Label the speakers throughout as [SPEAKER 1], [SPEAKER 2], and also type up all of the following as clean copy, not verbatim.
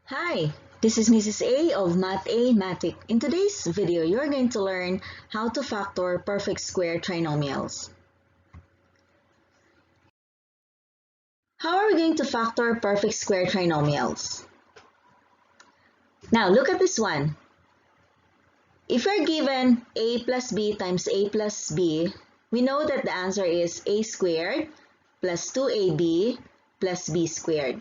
[SPEAKER 1] Hi, this is Mrs. A of Math A Matic. In today's video, you're going to learn how to factor perfect square trinomials. How are we going to factor perfect square trinomials? Now, look at this one. If we're given a plus b times a plus b, we know that the answer is a squared plus 2ab plus b squared.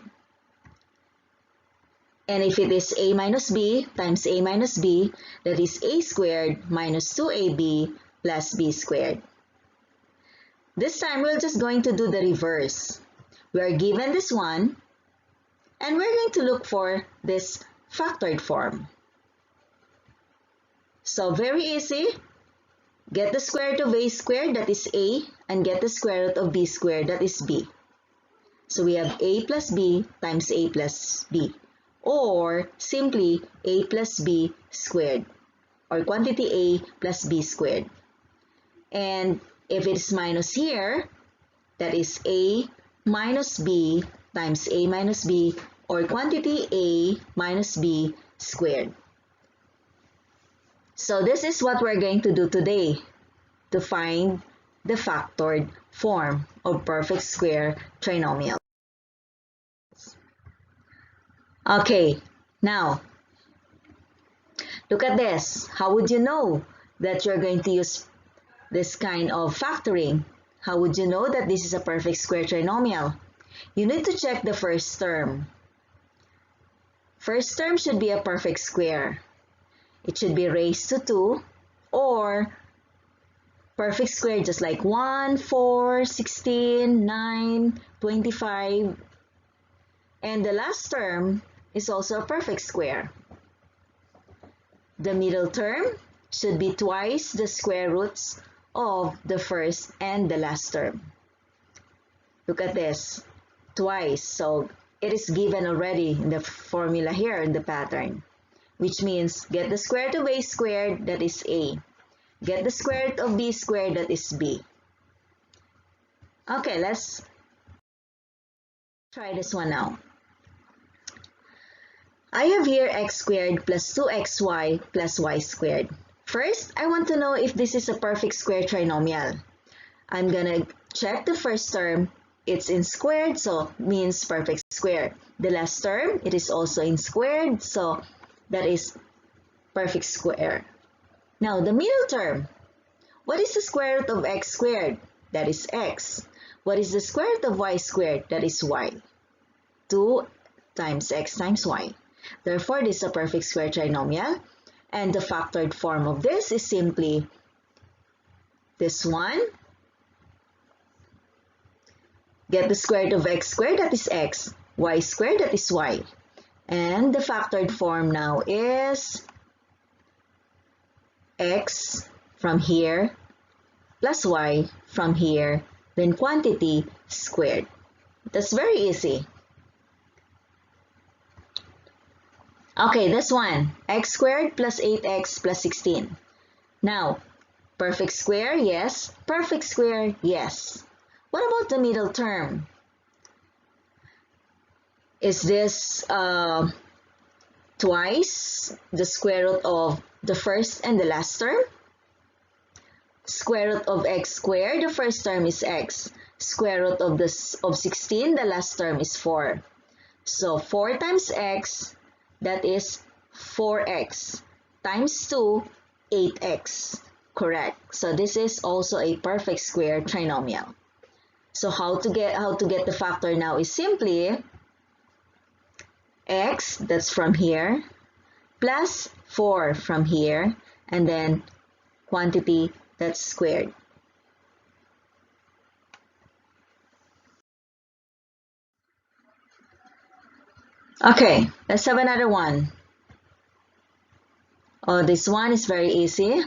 [SPEAKER 1] And if it is a minus b times a minus b, that is a squared minus 2ab plus b squared. This time, we're just going to do the reverse. We are given this one, and we're going to look for this factored form. So very easy. Get the square root of a squared, that is a, and get the square root of b squared, that is b. So we have a plus b times a plus b, or simply a plus b squared, or quantity a plus b squared. And if it's minus here, that is a minus b times a minus b, or quantity a minus b squared. So this is what we're going to do today to find the factored form of perfect square trinomial. Okay, now look at this. How would you know that you're going to use this kind of factoring? How would you know that this is a perfect square trinomial? You need to check the first term. First term should be a perfect square. It should be raised to 2 or perfect square just like 1, 4, 16, 9, 25. And the last term is also a perfect square. The middle term should be twice the square roots of the first and the last term. Look at this, twice. So it is given already in the formula here in the pattern, which means get the square root of a squared, that is a. Get the square root of b squared, that is b. Okay, let's try this one now. I have here x squared plus 2xy plus y squared. First, I want to know if this is a perfect square trinomial. I'm gonna check the first term. It's in squared, so means perfect square. The last term, it is also in squared, so that is perfect square. Now, the middle term. What is the square root of x squared? That is x. What is the square root of y squared? That is y. 2 times x times y. Therefore, this is a perfect square trinomial. And the factored form of this is simply this one. Get the square root of x squared, that is x. Y squared, that is y. And the factored form now is x from here plus y from here, then quantity squared. That's very easy. Okay, this one, x squared plus 8x plus 16. Now, perfect square, yes. Perfect square, yes. What about the middle term? Is this twice the square root of the first and the last term? Square root of x squared, the first term is x. Square root of 16, the last term is 4. So 4 times x, that is 4x, times 2, 8x. Correct. So this is also a perfect square trinomial. So how to get the factor now is simply x, that's from here, plus 4 from here, and then quantity, that's squared. Okay, let's have another one. Oh, this one is very easy.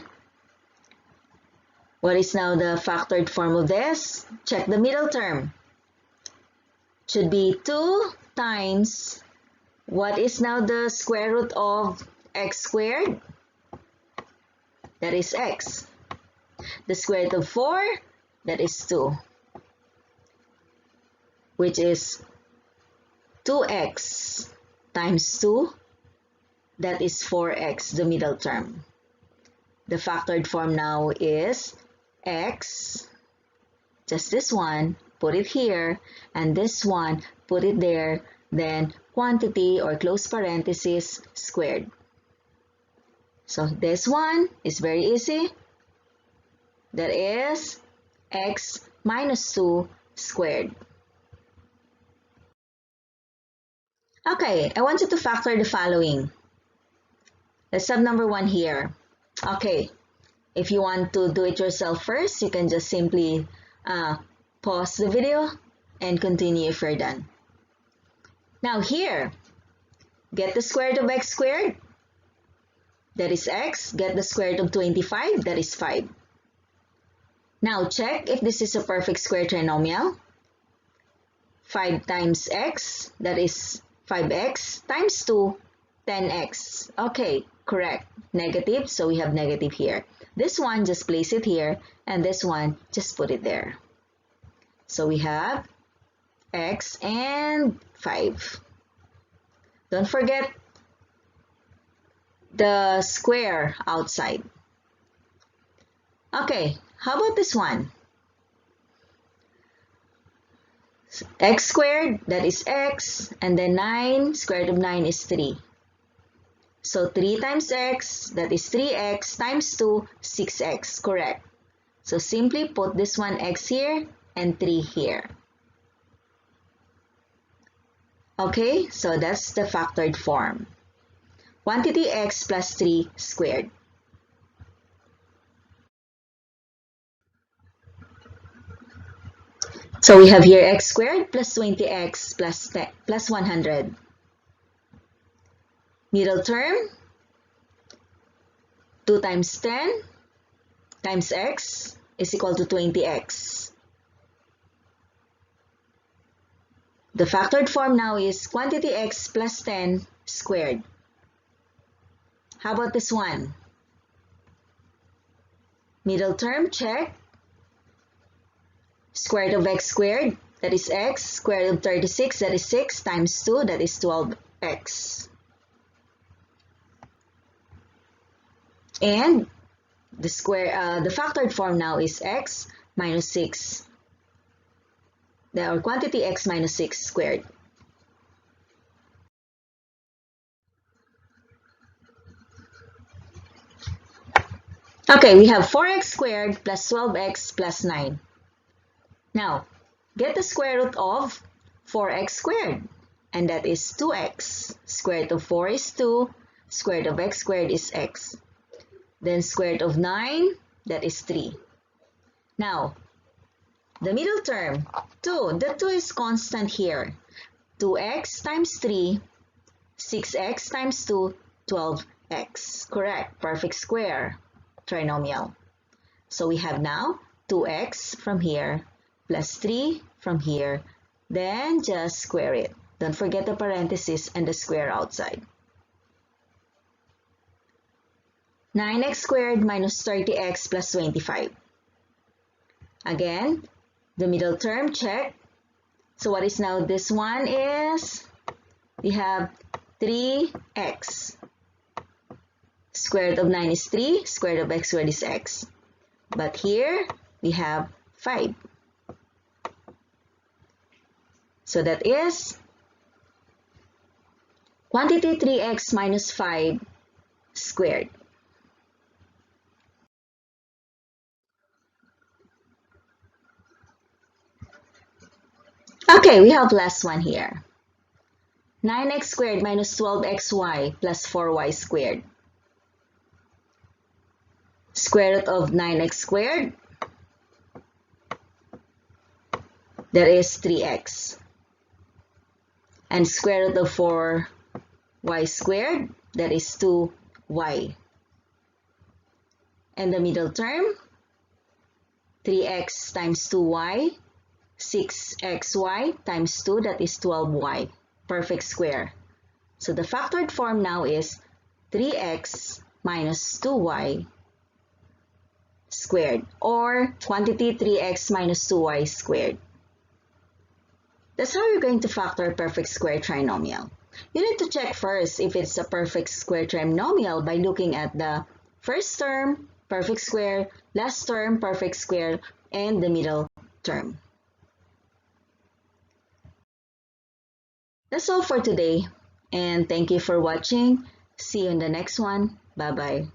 [SPEAKER 1] What is now the factored form of this? Check the middle term. Should be 2 times, what is now the square root of x squared? That is x. The square root of 4, that is 2, which is 2x times 2, that is 4x, the middle term. The factored form now is x, just this one, put it here, and this one, put it there, then quantity or close parenthesis squared. So this one is very easy. That is x minus 2 squared. Okay, I want you to factor the following. Let's have number 1 here. Okay, if you want to do it yourself first, you can just simply pause the video and continue if you're done. Now here, get the square root of x squared, that is x. Get the square root of 25, that is 5. Now check if this is a perfect square trinomial. 5 times x, that is 5x, times 2, 10x. Okay, correct. Negative, so we have negative here. This one, just place it here, and this one, just put it there. So we have x and 5. Don't forget the square outside. Okay, how about this one? X squared, that is x, and then 9, square root of 9 is 3. So 3 times x, that is 3x, times 2, 6x, correct. So simply put this one x here and 3 here. Okay, so that's the factored form. Quantity x plus 3 squared. So we have here x squared plus 20x plus 100. Middle term, 2 times 10 times x is equal to 20x. The factored form now is quantity x plus 10 squared. How about this one? Middle term, check. Square root of x squared, that is x. Square root of 36, that is 6, times 2, that is 12x. And the factored form now is x minus 6. Or quantity x minus 6 squared. Okay, we have 4x squared plus 12x plus 9. Now, get the square root of 4x squared, and that is 2x. Square root of 4 is 2, square root of x squared is x. Then square root of 9, that is 3. Now, the middle term, 2. The 2 is constant here. 2x times 3, 6x times 2, 12x. Correct. Perfect square trinomial. So we have now 2x from here plus 3 from here. Then just square it. Don't forget the parenthesis and the square outside. 9x squared minus 30x plus 25. Again, the middle term, check. So what is now this one is, we have 3x. Square root of 9 is 3, square root of x squared is x. But here, we have 5. So that is quantity 3x minus 5 squared. Okay, we have last one here. 9x squared minus 12xy plus 4y squared. Square root of 9x squared, that is 3x. And square root of 4y squared, that is 2y. And the middle term, 3x times 2y, 6xy times 2, that is 12y. Perfect square. So the factored form now is 3x minus 2y squared, or quantity 3x minus 2y squared. That's how you're going to factor a perfect square trinomial. You need to check first if it's a perfect square trinomial by looking at the first term, perfect square, last term, perfect square, and the middle term. That's all for today, and thank you for watching. See you in the next one. Bye-bye.